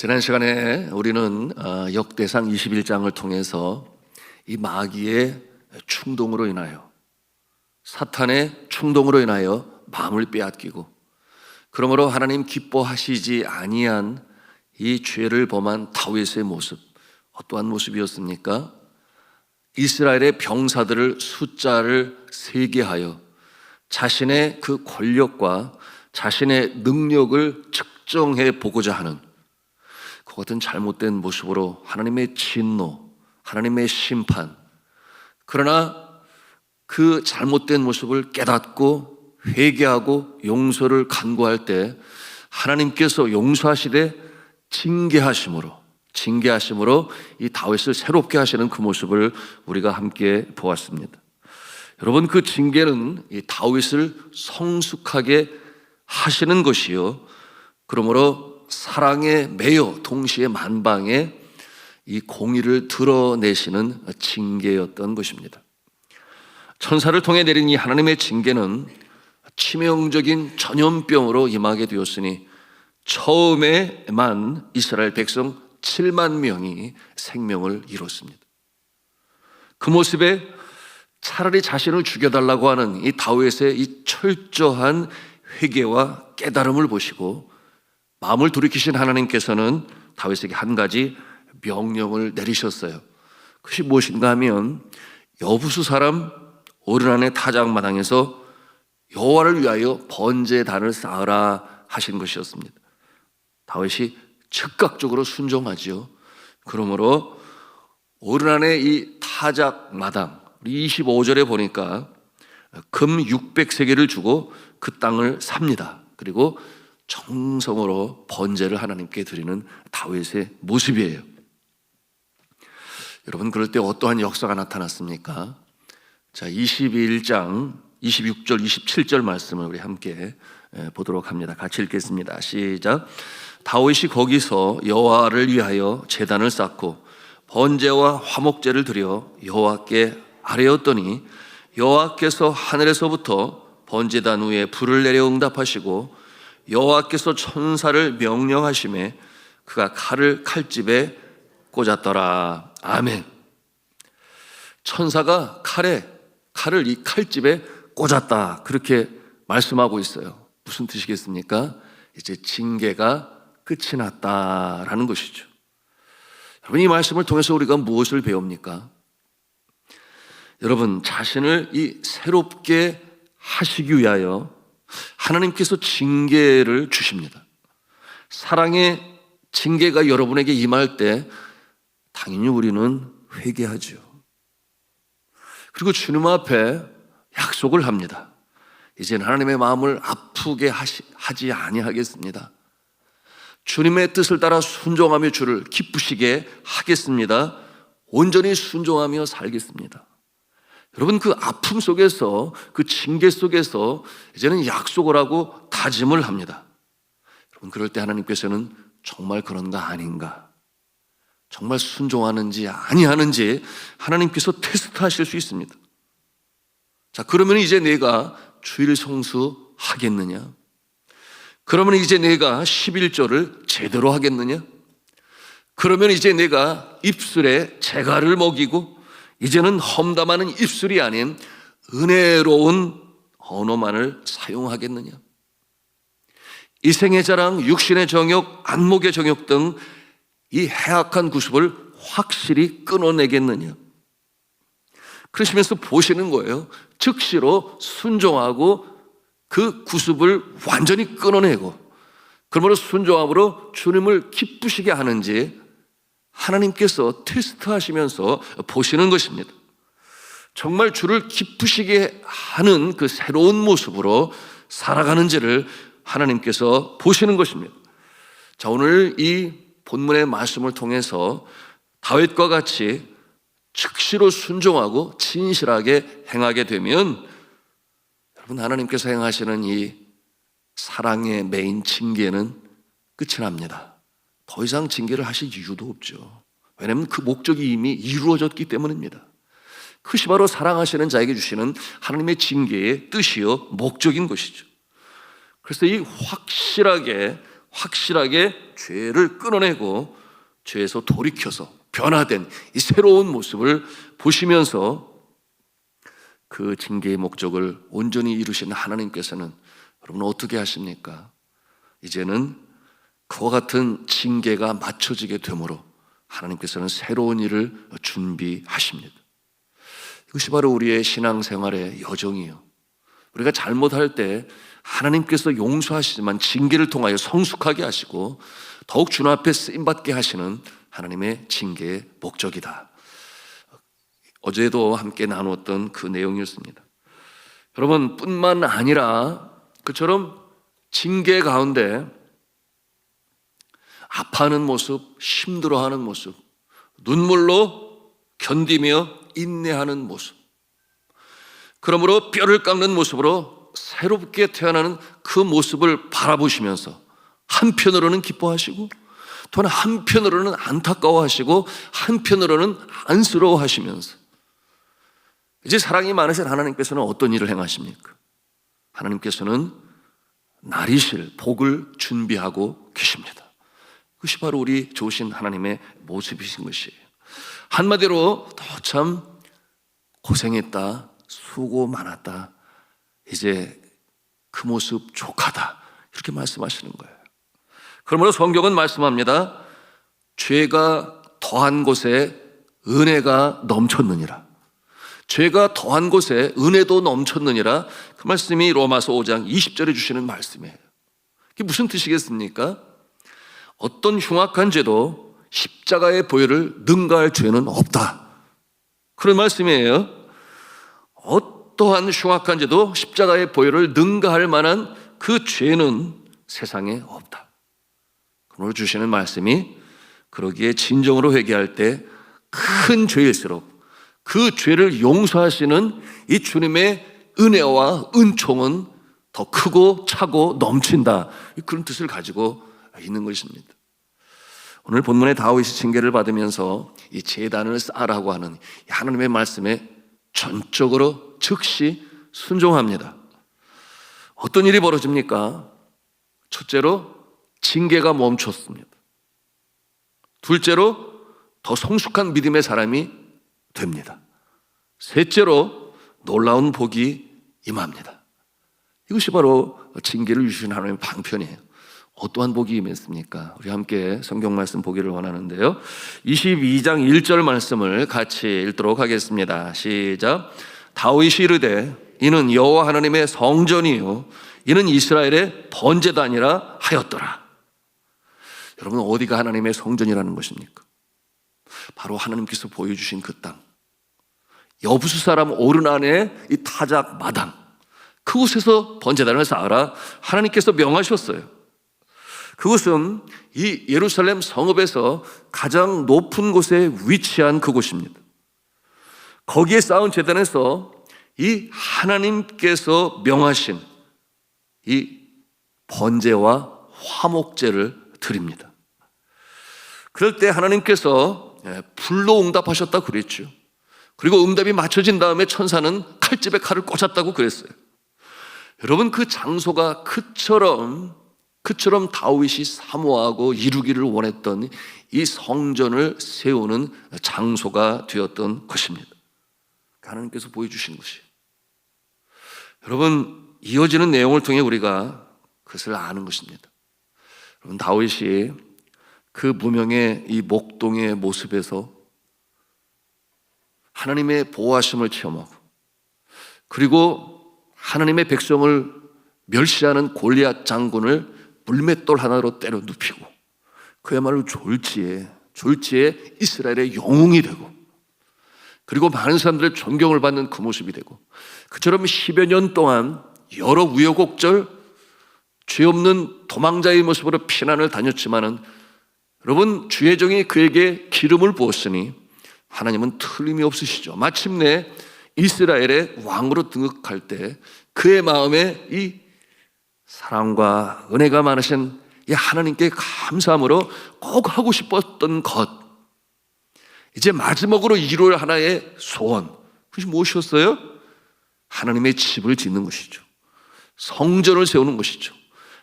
지난 시간에 우리는 역대상 21장을 통해서 이 마귀의 충동으로 인하여, 사탄의 충동으로 인하여 마음을 빼앗기고, 그러므로 하나님 기뻐하시지 아니한 이 죄를 범한 다윗의 모습, 어떠한 모습이었습니까? 이스라엘의 병사들을 숫자를 세게 하여 자신의 그 권력과 자신의 능력을 측정해 보고자 하는 그 같은 잘못된 모습으로 하나님의 진노, 하나님의 심판, 그러나 그 잘못된 모습을 깨닫고 회개하고 용서를 간구할 때 하나님께서 용서하시되 징계하심으로 이 다윗을 새롭게 하시는 그 모습을 우리가 함께 보았습니다. 여러분, 그 징계는 이 다윗을 성숙하게 하시는 것이요, 그러므로 사랑에 매여 동시에 만방에 이 공의를 드러내시는 징계였던 것입니다. 천사를 통해 내린 이 하나님의 징계는 치명적인 전염병으로 임하게 되었으니 처음에만 이스라엘 백성 7만 명이 생명을 잃었습니다. 그 모습에 차라리 자신을 죽여달라고 하는 이 다윗의 이 철저한 회개와 깨달음을 보시고 마음을 돌이키신 하나님께서는 다윗에게 한 가지 명령을 내리셨어요. 그것이 무엇인가 하면 여부수 사람 오르난의 타작마당에서 여호와를 위하여 번제단을 쌓으라 하신 것이었습니다. 다윗이 즉각적으로 순종하지요. 그러므로 오르난의 이 타작마당, 우리 25절에 보니까 금 600세겔을 주고 그 땅을 삽니다. 그리고 정성으로 번제를 하나님께 드리는 다윗의 모습이에요. 여러분, 그럴 때 어떠한 역사가 나타났습니까? 자, 21장 26절 27절 말씀을 우리 함께 보도록 합니다. 같이 읽겠습니다. 시작. 다윗이 거기서 여호와를 위하여 제단을 쌓고 번제와 화목제를 드려 여호와께 아뢰었더니 여호와께서 하늘에서부터 번제단 위에 불을 내려 응답하시고 여호와께서 천사를 명령하심에 그가 칼을 칼집에 꽂았더라. 아멘. 천사가 칼을 이 칼집에 꽂았다, 그렇게 말씀하고 있어요. 무슨 뜻이겠습니까? 이제 징계가 끝이 났다라는 것이죠. 여러분, 이 말씀을 통해서 우리가 무엇을 배웁니까? 여러분, 자신을 이 새롭게 하시기 위하여 하나님께서 징계를 주십니다. 사랑의 징계가 여러분에게 임할 때 당연히 우리는 회개하죠. 그리고 주님 앞에 약속을 합니다. 이제는 하나님의 마음을 아프게 하지 아니하겠습니다. 주님의 뜻을 따라 순종하며 주를 기쁘시게 하겠습니다. 온전히 순종하며 살겠습니다. 여러분, 그 아픔 속에서, 그 징계 속에서 이제는 약속을 하고 다짐을 합니다. 여러분, 그럴 때 하나님께서는 정말 그런가 아닌가, 정말 순종하는지 아니하는지 하나님께서 테스트하실 수 있습니다. 자, 그러면 이제 내가 주일 성수하겠느냐? 그러면 이제 내가 11조를 제대로 하겠느냐? 그러면 이제 내가 입술에 재갈을 먹이고 이제는 험담하는 입술이 아닌 은혜로운 언어만을 사용하겠느냐? 이생의 자랑, 육신의 정욕, 안목의 정욕 등 이 해악한 구습을 확실히 끊어내겠느냐? 그러시면서 보시는 거예요. 즉시로 순종하고 그 구습을 완전히 끊어내고, 그러므로 순종함으로 주님을 기쁘시게 하는지 하나님께서 테스트하시면서 보시는 것입니다. 정말 주를 기쁘시게 하는 그 새로운 모습으로 살아가는지를 하나님께서 보시는 것입니다. 자, 오늘 이 본문의 말씀을 통해서 다윗과 같이 즉시로 순종하고 진실하게 행하게 되면 여러분, 하나님께서 행하시는 이 사랑의 메인 징계는 끝이 납니다. 더 이상 징계를 하실 이유도 없죠. 왜냐하면 그 목적이 이미 이루어졌기 때문입니다. 그것이 바로 사랑하시는 자에게 주시는 하나님의 징계의 뜻이요 목적인 것이죠. 그래서 이 확실하게 확실하게 죄를 끊어내고 죄에서 돌이켜서 변화된 이 새로운 모습을 보시면서 그 징계의 목적을 온전히 이루신 하나님께서는 여러분 어떻게 하십니까? 이제는 그와 같은 징계가 맞춰지게 되므로 하나님께서는 새로운 일을 준비하십니다. 이것이 바로 우리의 신앙생활의 여정이에요. 우리가 잘못할 때 하나님께서 용서하시지만 징계를 통하여 성숙하게 하시고 더욱 주님 앞에 쓰임받게 하시는 하나님의 징계의 목적이다. 어제도 함께 나누었던 그 내용이었습니다. 여러분 뿐만 아니라 그처럼 징계 가운데 아파하는 모습, 힘들어하는 모습, 눈물로 견디며 인내하는 모습, 그러므로 뼈를 깎는 모습으로 새롭게 태어나는 그 모습을 바라보시면서 한편으로는 기뻐하시고 또한 한편으로는 안타까워하시고 한편으로는 안쓰러워하시면서 이제 사랑이 많으신 하나님께서는 어떤 일을 행하십니까? 하나님께서는 나리실 복을 준비하고 계십니다. 그것이 바로 우리 좋으신 하나님의 모습이신 것이에요. 한마디로 더 참 고생했다, 수고 많았다, 이제 그 모습 족하다, 이렇게 말씀하시는 거예요. 그러므로 성경은 말씀합니다. 죄가 더한 곳에 은혜가 넘쳤느니라. 죄가 더한 곳에 은혜도 넘쳤느니라. 그 말씀이 로마서 5장 20절에 주시는 말씀이에요. 이게 무슨 뜻이겠습니까? 어떤 흉악한 죄도 십자가의 보혈을 능가할 죄는 없다, 그런 말씀이에요. 어떠한 흉악한 죄도 십자가의 보혈을 능가할 만한 그 죄는 세상에 없다. 그러므로 주시는 말씀이 그러기에 진정으로 회개할 때 큰 죄일수록 그 죄를 용서하시는 이 주님의 은혜와 은총은 더 크고 차고 넘친다, 그런 뜻을 가지고 있는 것입니다. 오늘 본문의 다윗이 징계를 받으면서 이 제단을 쌓으라고 하는 하나님의 말씀에 전적으로 즉시 순종합니다. 어떤 일이 벌어집니까? 첫째로 징계가 멈췄습니다. 둘째로 더 성숙한 믿음의 사람이 됩니다. 셋째로 놀라운 복이 임합니다. 이것이 바로 징계를 주시는 하나님의 방편이에요. 어떠한 복이 임했습니까? 우리 함께 성경 말씀 보기를 원하는데요, 22장 1절 말씀을 같이 읽도록 하겠습니다. 시작. 다윗이 이르되 이는 여호와 하나님의 성전이요 이는 이스라엘의 번제단이라 하였더라. 여러분 어디가 하나님의 성전이라는 것입니까? 바로 하나님께서 보여주신 그 땅, 여부수 사람 오르난의 이 타작 마당, 그곳에서 번제단을 쌓아라 하나님께서 명하셨어요. 그곳은 이 예루살렘 성읍에서 가장 높은 곳에 위치한 그곳입니다. 거기에 쌓은 제단에서 이 하나님께서 명하신 이 번제와 화목제를 드립니다. 그럴 때 하나님께서 불로 응답하셨다고 그랬죠. 그리고 응답이 맞춰진 다음에 천사는 칼집에 칼을 꽂았다고 그랬어요. 여러분 그 장소가 그처럼 다윗이 사모하고 이루기를 원했던 이 성전을 세우는 장소가 되었던 것입니다. 하나님께서 보여주신 것이에요. 여러분 이어지는 내용을 통해 우리가 그것을 아는 것입니다. 여러분 다윗이 그 무명의 이 목동의 모습에서 하나님의 보호하심을 체험하고 그리고 하나님의 백성을 멸시하는 골리앗 장군을 물맷돌 하나로 때려 눕히고 그야말로 졸지에 이스라엘의 영웅이 되고 그리고 많은 사람들의 존경을 받는 그 모습이 되고 그처럼 10여 년 동안 여러 우여곡절 죄 없는 도망자의 모습으로 피난을 다녔지만은 여러분 주의 종이 그에게 기름을 부었으니 하나님은 틀림이 없으시죠. 마침내 이스라엘의 왕으로 등극할 때 그의 마음에 이 사랑과 은혜가 많으신 이 하나님께 감사함으로 꼭 하고 싶었던 것, 이제 마지막으로 이룰 하나의 소원, 그것이 무엇이었어요? 하나님의 집을 짓는 것이죠. 성전을 세우는 것이죠.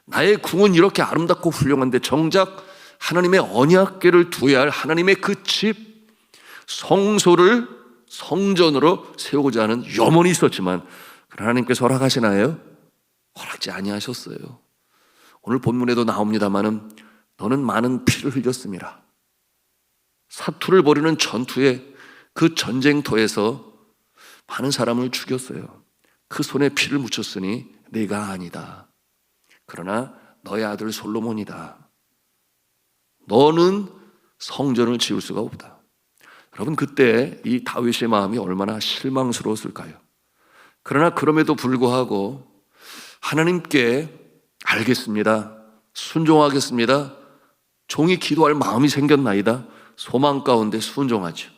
나의 궁은 이렇게 아름답고 훌륭한데 정작 하나님의 언약궤를 두어야 할 하나님의 그 집 성소를 성전으로 세우고자 하는 염원이 있었지만 하나님께서 허락하시나요? 허락지 아니하셨어요. 오늘 본문에도 나옵니다마는 너는 많은 피를 흘렸습니다. 사투를 벌이는 전투에 그 전쟁터에서 많은 사람을 죽였어요. 그 손에 피를 묻혔으니 내가 아니다. 그러나 너의 아들 솔로몬이다. 너는 성전을 지을 수가 없다. 여러분, 그때 이 다윗의 마음이 얼마나 실망스러웠을까요? 그러나 그럼에도 불구하고 하나님께 알겠습니다, 순종하겠습니다, 종이 기도할 마음이 생겼나이다, 소망 가운데 순종하죠.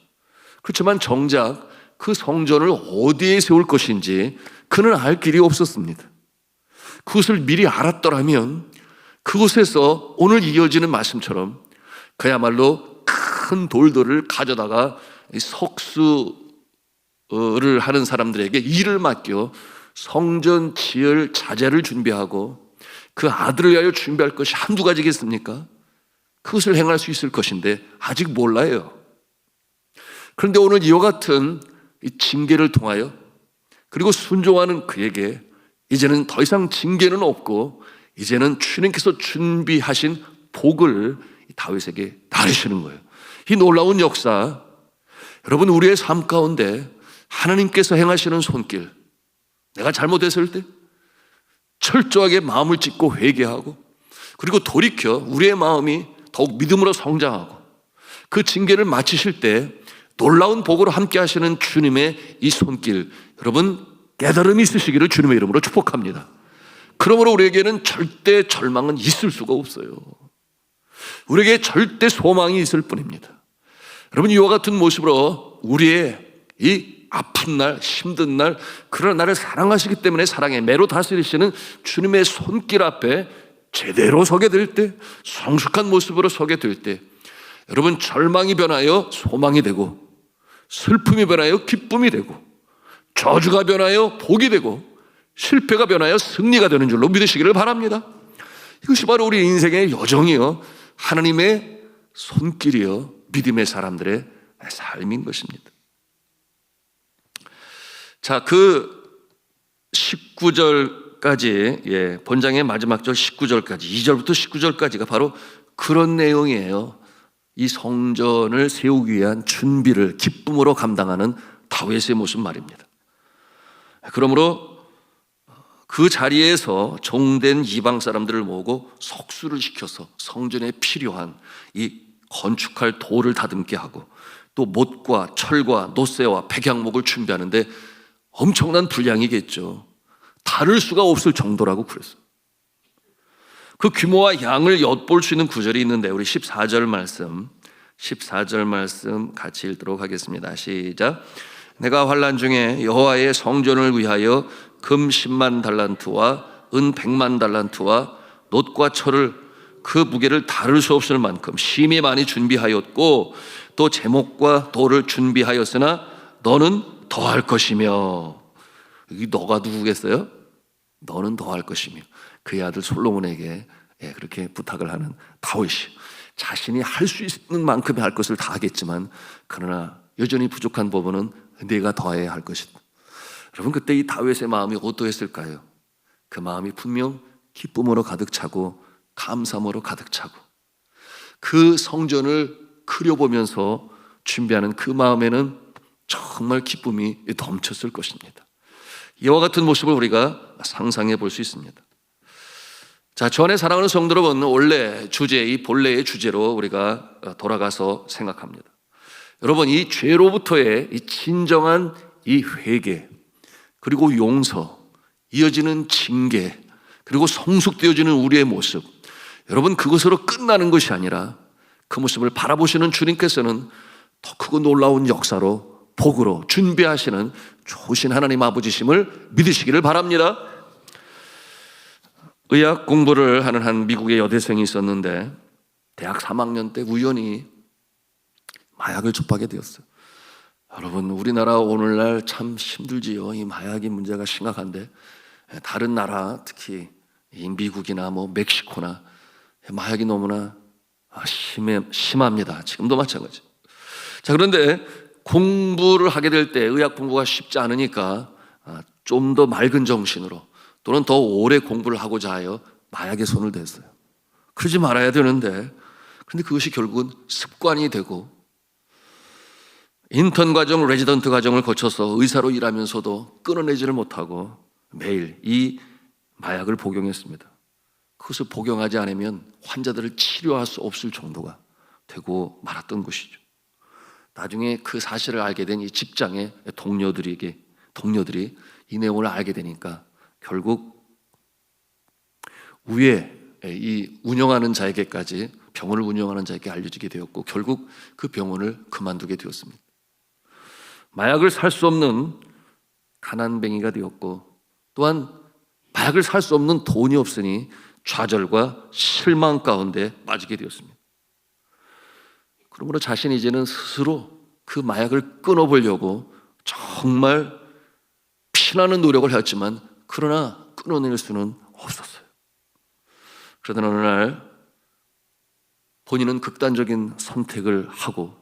그렇지만 정작 그 성전을 어디에 세울 것인지 그는 알 길이 없었습니다. 그것을 미리 알았더라면 그곳에서 오늘 이어지는 말씀처럼 그야말로 큰 돌들을 가져다가 석수를 하는 사람들에게 일을 맡겨 성전 지을 자재를 준비하고 그 아들을 위하여 준비할 것이 한두 가지겠습니까? 그것을 행할 수 있을 것인데 아직 몰라요. 그런데 오늘 이와 같은 이 징계를 통하여 그리고 순종하는 그에게 이제는 더 이상 징계는 없고 이제는 주님께서 준비하신 복을 다윗에게 나르시는 거예요. 이 놀라운 역사, 여러분, 우리의 삶 가운데 하나님께서 행하시는 손길, 내가 잘못했을 때 철저하게 마음을 찢고 회개하고 그리고 돌이켜 우리의 마음이 더욱 믿음으로 성장하고 그 징계를 마치실 때 놀라운 복으로 함께 하시는 주님의 이 손길, 여러분 깨달음이 있으시기를 주님의 이름으로 축복합니다. 그러므로 우리에게는 절대 절망은 있을 수가 없어요. 우리에게 절대 소망이 있을 뿐입니다. 여러분, 이와 같은 모습으로 우리의 이 아픈 날, 힘든 날, 그러나 나를 사랑하시기 때문에 사랑의 매로 다스리시는 주님의 손길 앞에 제대로 서게 될 때, 성숙한 모습으로 서게 될 때, 여러분, 절망이 변하여 소망이 되고 슬픔이 변하여 기쁨이 되고 저주가 변하여 복이 되고 실패가 변하여 승리가 되는 줄로 믿으시기를 바랍니다. 이것이 바로 우리 인생의 여정이요, 하나님의 손길이요, 믿음의 사람들의 삶인 것입니다. 자, 그 19절까지, 본장의 마지막 절 19절까지, 2절부터 19절까지가 바로 그런 내용이에요. 이 성전을 세우기 위한 준비를 기쁨으로 감당하는 다윗의 모습 말입니다. 그러므로 그 자리에서 종된 이방 사람들을 모으고 석수를 시켜서 성전에 필요한 이 건축할 돌을 다듬게 하고 또 못과 철과 노쇠와 백향목을 준비하는데 엄청난 분량이겠죠. 다를 수가 없을 정도라고 그랬어요. 그 규모와 양을 엿볼 수 있는 구절이 있는데 우리 14절 말씀 같이 읽도록 하겠습니다. 시작. 내가 환난 중에 여호와의 성전을 위하여 금 10만 달란트와 은 100만 달란트와 놋과 철을 그 무게를 다룰 수 없을 만큼 심히 많이 준비하였고 또 제목과 돌을 준비하였으나 너는 더할 것이며, 이 너가 누구겠어요? 너는 더할 것이며, 그의 아들 솔로몬에게 그렇게 부탁을 하는 다윗이 자신이 할 수 있는 만큼의 할 것을 다 하겠지만 그러나 여전히 부족한 부분은 네가 더해야 할 것이다. 여러분, 그때 이 다윗의 마음이 어떠했을까요? 그 마음이 분명 기쁨으로 가득 차고 감사함으로 가득 차고 그 성전을 그려보면서 준비하는 그 마음에는 정말 기쁨이 넘쳤을 것입니다. 이와 같은 모습을 우리가 상상해 볼 수 있습니다. 자, 전에 사랑하는 성도 여러분, 원래 주제, 이 본래의 주제로 우리가 돌아가서 생각합니다. 여러분, 이 죄로부터의 이 진정한 이 회개, 그리고 용서, 이어지는 징계, 그리고 성숙되어지는 우리의 모습, 여러분, 그것으로 끝나는 것이 아니라 그 모습을 바라보시는 주님께서는 더 크고 놀라운 역사로 복으로 준비하시는 좋으신 하나님 아버지심을 믿으시기를 바랍니다. 의학 공부를 하는 한 미국의 여대생이 있었는데 대학 3학년 때 우연히 마약을 접하게 되었어요. 여러분, 우리나라 오늘날 참 힘들지요. 이 마약이 문제가 심각한데 다른 나라, 특히 이 미국이나 뭐 멕시코나 마약이 너무나 심합니다. 지금도 마찬가지. 자, 그런데 공부를 하게 될 때 의학 공부가 쉽지 않으니까 좀 더 맑은 정신으로 또는 더 오래 공부를 하고자 하여 마약에 손을 댔어요. 그러지 말아야 되는데, 그런데 그것이 결국은 습관이 되고 인턴 과정, 레지던트 과정을 거쳐서 의사로 일하면서도 끊어내지를 못하고 매일 이 마약을 복용했습니다. 그것을 복용하지 않으면 환자들을 치료할 수 없을 정도가 되고 말았던 것이죠. 나중에 그 사실을 알게 된 이 직장의 동료들이 이 내용을 알게 되니까 결국 위에 이 운영하는 자에게까지, 병원을 운영하는 자에게 알려지게 되었고 결국 그 병원을 그만두게 되었습니다. 마약을 살 수 없는 가난뱅이가 되었고, 또한 마약을 살 수 없는 돈이 없으니 좌절과 실망 가운데 빠지게 되었습니다. 그러므로 자신이 이제는 스스로 그 마약을 끊어보려고 정말 피나는 노력을 했지만 그러나 끊어낼 수는 없었어요. 그러던 어느 날 본인은 극단적인 선택을 하고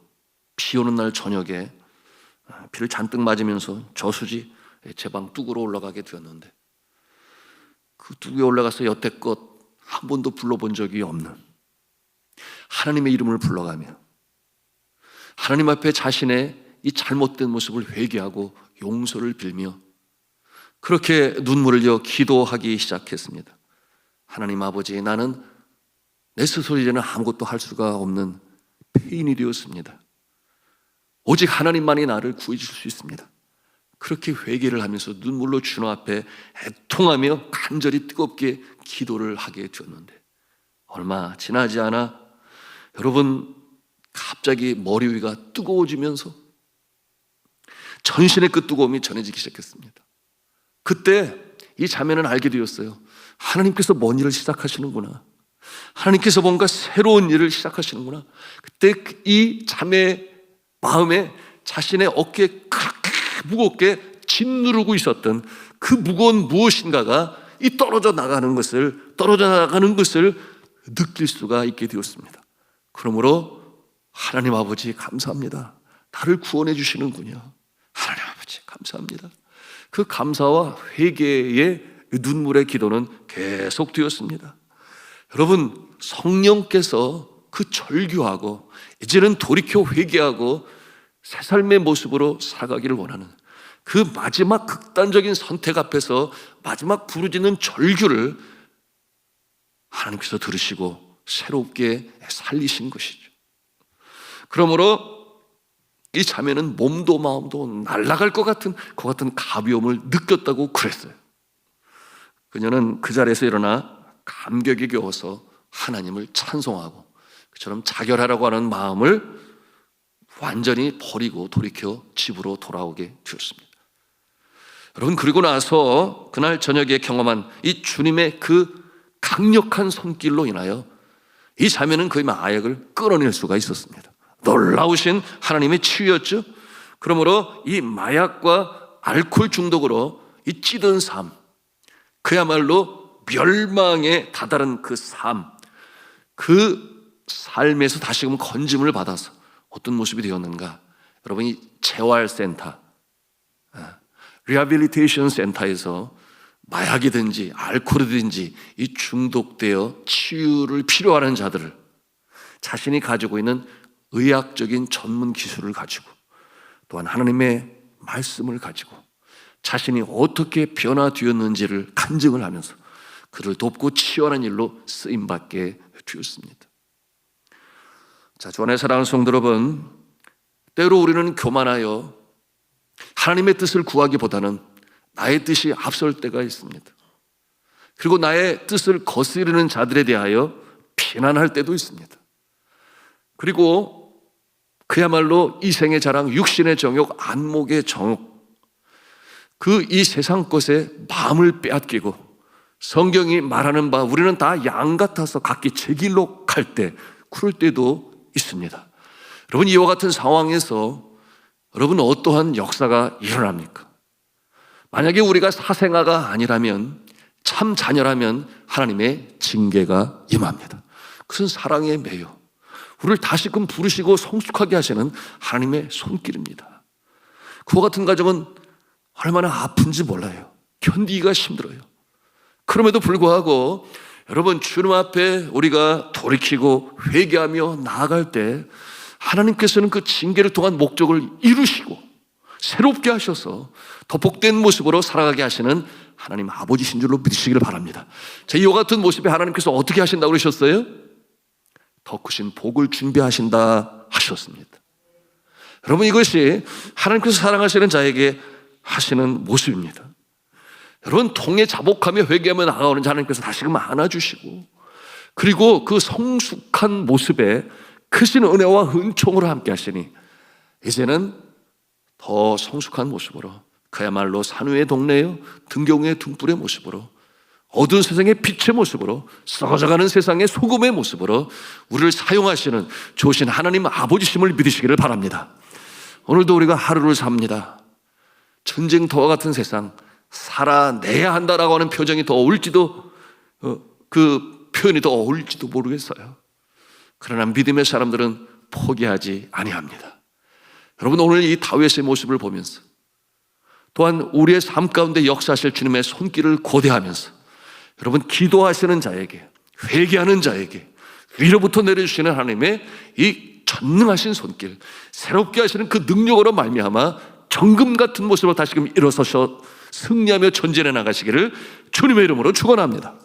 비 오는 날 저녁에 비를 잔뜩 맞으면서 저수지 제 방 뚝으로 올라가게 되었는데, 그 뚝에 올라가서 여태껏 한 번도 불러본 적이 없는 하나님의 이름을 불러가며 하나님 앞에 자신의 이 잘못된 모습을 회개하고 용서를 빌며 그렇게 눈물을 흘려 기도하기 시작했습니다. 하나님 아버지, 나는 내 스스로 이제는 아무것도 할 수가 없는 폐인이 되었습니다. 오직 하나님만이 나를 구해 주실 수 있습니다. 그렇게 회개를 하면서 눈물로 주님 앞에 애통하며 간절히 뜨겁게 기도를 하게 되었는데, 얼마 지나지 않아 여러분 갑자기 머리 위가 뜨거워지면서 전신의 그 뜨거움이 전해지기 시작했습니다. 그때 이 자매는 알게 되었어요. 하나님께서 뭔 일을 시작하시는구나. 하나님께서 뭔가 새로운 일을 시작하시는구나. 그때 이 자매의 마음에 자신의 어깨에 그렇게 무겁게 짓누르고 있었던 그 무거운 무엇인가가 떨어져 나가는 것을 느낄 수가 있게 되었습니다. 그러므로 하나님 아버지 감사합니다. 나를 구원해 주시는군요. 하나님 아버지 감사합니다. 그 감사와 회개의 눈물의 기도는 계속되었습니다. 여러분, 성령께서 그 절규하고 이제는 돌이켜 회개하고 새 삶의 모습으로 살아가기를 원하는 그 마지막 극단적인 선택 앞에서 마지막 부르짖는 절규를 하나님께서 들으시고 새롭게 살리신 것이죠. 그러므로 이 자매는 몸도 마음도 날아갈 것 같은 가벼움을 느꼈다고 그랬어요. 그녀는 그 자리에서 일어나 감격에 겨워서 하나님을 찬송하고 그처럼 자결하라고 하는 마음을 완전히 버리고 돌이켜 집으로 돌아오게 되었습니다. 여러분, 그리고 나서 그날 저녁에 경험한 이 주님의 그 강력한 손길로 인하여 이 자매는 그 마약을 끌어낼 수가 있었습니다. 놀라우신 하나님의 치유였죠. 그러므로 이 마약과 알코올 중독으로 이 찌든 삶, 그야말로 멸망에 다다른 그 삶, 그 삶에서 다시금 건짐을 받아서 어떤 모습이 되었는가? 여러분, 이 재활센터, 리하빌리테이션 센터에서 마약이든지 알코올이든지 이 중독되어 치유를 필요하는 자들을 자신이 가지고 있는 의학적인 전문 기술을 가지고 또한 하나님의 말씀을 가지고 자신이 어떻게 변화되었는지를 간증을 하면서 그를 돕고 치유하는 일로 쓰임받게 되었습니다. 자, 주 안에 사랑하는 성도 여러분, 때로 우리는 교만하여 하나님의 뜻을 구하기보다는 나의 뜻이 앞설 때가 있습니다. 그리고 나의 뜻을 거스르는 자들에 대하여 비난할 때도 있습니다. 그리고 그야말로 이생의 자랑, 육신의 정욕, 안목의 정욕, 그 이 세상 것에 마음을 빼앗기고 성경이 말하는 바 우리는 다 양 같아서 각기 제 길로 갈 때, 그럴 때도 있습니다. 여러분, 이와 같은 상황에서 여러분 어떠한 역사가 일어납니까? 만약에 우리가 사생아가 아니라면 참 자녀라면 하나님의 징계가 임합니다. 그것은 사랑에 매여 우리를 다시금 부르시고 성숙하게 하시는 하나님의 손길입니다. 그와 같은 가정은 얼마나 아픈지 몰라요. 견디기가 힘들어요. 그럼에도 불구하고 여러분, 주님 앞에 우리가 돌이키고 회개하며 나아갈 때 하나님께서는 그 징계를 통한 목적을 이루시고 새롭게 하셔서 더 복된 모습으로 살아가게 하시는 하나님 아버지신 줄로 믿으시기를 바랍니다. 자, 이와 같은 모습에 하나님께서 어떻게 하신다고 그러셨어요? 더 크신 복을 준비하신다 하셨습니다. 여러분, 이것이 하나님께서 사랑하시는 자에게 하시는 모습입니다. 여러분, 통에 자복하며 회개하며 나아오는 하나님께서 다시금 안아주시고, 그리고 그 성숙한 모습에 크신 은혜와 은총으로 함께 하시니 이제는 더 성숙한 모습으로, 그야말로 산후의 동네요 등경의 등불의 모습으로, 어두운 세상의 빛의 모습으로, 썩어져가는 세상의 소금의 모습으로 우리를 사용하시는 좋으신 하나님 아버지심을 믿으시기를 바랍니다. 오늘도 우리가 하루를 삽니다. 전쟁터와 같은 세상, 살아내야 한다라고 하는 표정이 더 어울릴지도, 그 표현이 더 어울릴지도 모르겠어요. 그러나 믿음의 사람들은 포기하지 아니합니다. 여러분, 오늘 이 다윗의 모습을 보면서, 또한 우리의 삶 가운데 역사하실 주님의 손길을 고대하면서, 여러분, 기도하시는 자에게, 회개하는 자에게 위로부터 내려주시는 하나님의 이 전능하신 손길, 새롭게 하시는 그 능력으로 말미암아 정금 같은 모습으로 다시금 일어서셔 승리하며 전진해 나가시기를 주님의 이름으로 축원합니다.